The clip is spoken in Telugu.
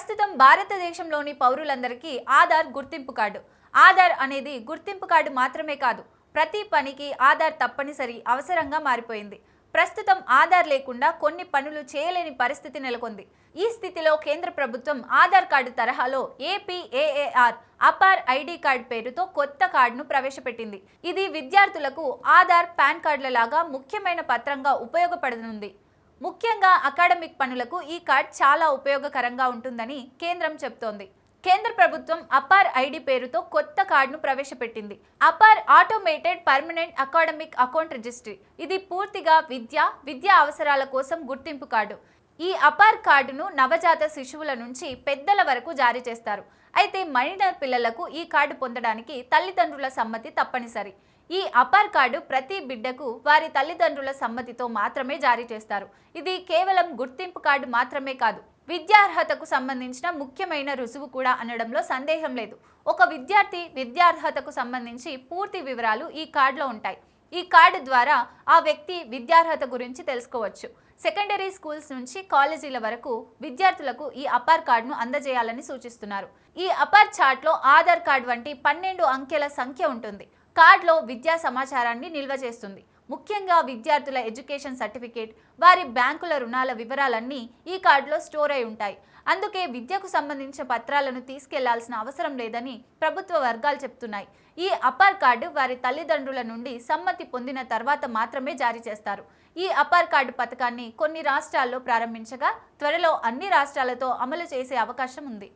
ప్రస్తుతం భారతదేశంలోని పౌరులందరికీ ఆధార్ గుర్తింపు కార్డు. ఆధార్ అనేది గుర్తింపు కార్డు మాత్రమే కాదు, ప్రతి పనికి ఆధార్ తప్పనిసరి అవసరంగా మారిపోయింది. ప్రస్తుతం ఆధార్ లేకుండా కొన్ని పనులు చేయలేని పరిస్థితి నెలకొంది. ఈ స్థితిలో కేంద్ర ప్రభుత్వం ఆధార్ కార్డు తరహాలో ఏపీఏఏఆర్ అపార్ ఐడి కార్డు పేరుతో కొత్త కార్డును ప్రవేశపెట్టింది. ఇది విద్యార్థులకు ఆధార్, పాన్ కార్డుల లాగా ముఖ్యమైన పత్రంగా ఉపయోగపడనుంది. ముఖ్యంగా అకాడమిక్ పనులకు ఈ కార్డ్ చాలా ఉపయోగకరంగా ఉంటుందని కేంద్రం చెబుతోంది. కేంద్ర ప్రభుత్వం అపార్ ఐడి పేరుతో కొత్త కార్డును ప్రవేశపెట్టింది. APAAR automated permanent academic account registry. ఇది పూర్తిగా విద్యా అవసరాల కోసం గుర్తింపు కార్డు. ఈ అపార్ కార్డును నవజాత శిశువుల నుంచి పెద్దల వరకు జారీ చేస్తారు. అయితే మైనర్ పిల్లలకు ఈ కార్డు పొందడానికి తల్లిదండ్రుల సమ్మతి తప్పనిసరి. ఈ అపార్ కార్డు ప్రతి బిడ్డకు వారి తల్లిదండ్రుల సమ్మతితో మాత్రమే జారీ చేస్తారు. ఇది కేవలం గుర్తింపు కార్డు మాత్రమే కాదు, విద్యార్హతకు సంబంధించిన ముఖ్యమైన రుజువు కూడా అనడంలో సందేహం లేదు. ఒక విద్యార్థి విద్యార్హతకు సంబంధించి పూర్తి వివరాలు ఈ కార్డులో ఉంటాయి. ఈ కార్డు ద్వారా ఆ వ్యక్తి విద్యార్హత గురించి తెలుసుకోవచ్చు. సెకండరీ స్కూల్స్ నుంచి కాలేజీల వరకు విద్యార్థులకు ఈ అపార్ కార్డును అందజేయాలని సూచిస్తున్నారు. ఈ అపార్ చార్ట్లో ఆధార్ కార్డు వంటి 12 అంకెల సంఖ్య ఉంటుంది. కార్డులో విద్యా సమాచారాన్ని నిల్వ చేస్తుంది. ముఖ్యంగా విద్యార్థుల ఎడ్యుకేషన్ సర్టిఫికేట్, వారి బ్యాంకుల రుణాల వివరాలన్నీ ఈ కార్డులో స్టోర్ అయి ఉంటాయి. అందుకే విద్యకు సంబంధించిన పత్రాలను తీసుకెళ్లాల్సిన అవసరం లేదని ప్రభుత్వ వర్గాలు చెప్తున్నాయి. ఈ అపార్ కార్డు వారి తల్లిదండ్రుల నుండి సమ్మతి పొందిన తర్వాత మాత్రమే జారీ చేస్తారు. ఈ అపార్ కార్డు పథకాన్ని కొన్ని రాష్ట్రాల్లో ప్రారంభించగా త్వరలో అన్ని రాష్ట్రాలతో అమలు చేసే అవకాశం ఉంది.